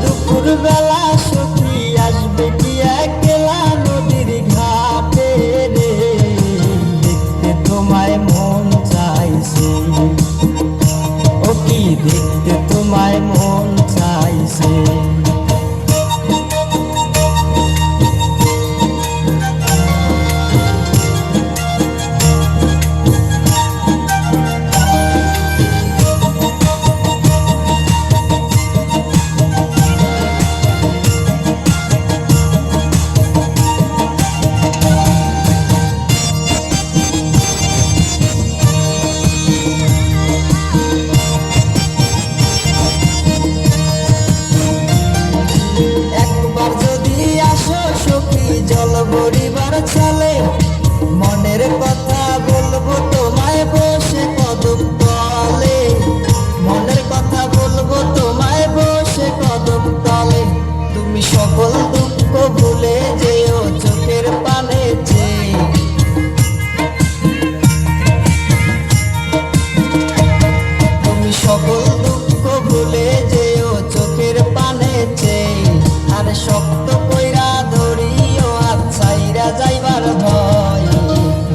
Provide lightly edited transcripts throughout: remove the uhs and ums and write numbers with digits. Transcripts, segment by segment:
দুপুর বেলা সখী আসবে কি একলা নদীর ঘাটে রে, দেখতে তোমায় মন চাইছে, ও কি দেখতে তোমায় মন চাইছে। জল ভরিবার চলে মনের কথা বলবো তোমায় বসে কদম তলে, মনের কথা বলবো তোমায় বসে কদম তলে। তুমি সকল দুঃখ ভুলে যেও চোখের পানে চেয়ে, তুমি সকল দুঃখ ভুলে যেও চোখের পানে চেয়ে। আর শক্ত কইরা ধরিও ছাইরা যাইবার ভয়,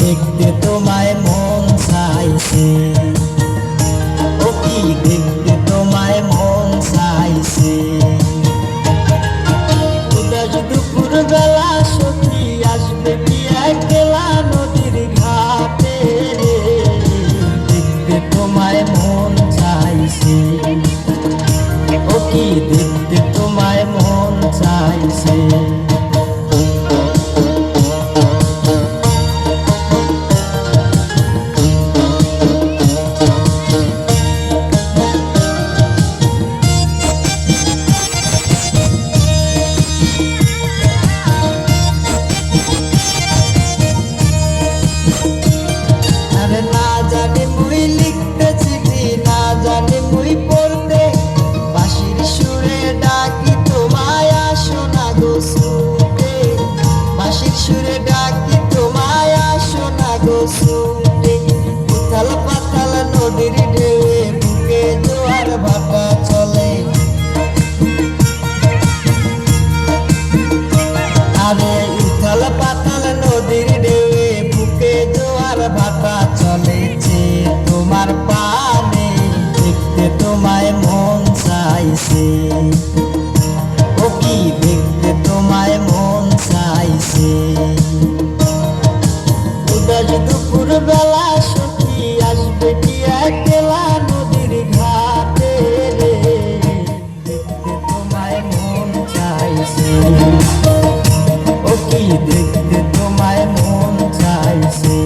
দেখতে তোমায় মন চাইছে, ও কি দেখতে তোমায় মন চাইছে। উদাস দুপুর বেলা সখী আসবে কি একলা নদীর ঘাটে রে, দেখতে তোমায় মন চাইছে, ও কি দেখতে তোমায় মন চাইছে। না জানি মুই লিখতে চিঠি, না জানি মুই পড়তে, বাঁশির সুরে ডাকি তোমায় আসো না গো ছুটে, বাঁশির সুরে ডাকি তোমায় আসো না গো ছুটে। উথাল পাথাল নদীর ঢেউয়ে বুকে জোয়ার ভাটা চলে, আরে উথাল পাথাল নদীর ঢেউয়ে বুকে জোয়ার ভাটা চলেছে তোমার পানে, দেখতে তোমায় মন চাইছে, ও কি দেখতে তোমায় মন চাইছে। উদাস দুপুর বেলা সখী আসবে কি একলা নদীর ঘাটে রে, দেখতে তোমায় মন চাইছে, ও কি দেখতে তোমায় মন চাইছে।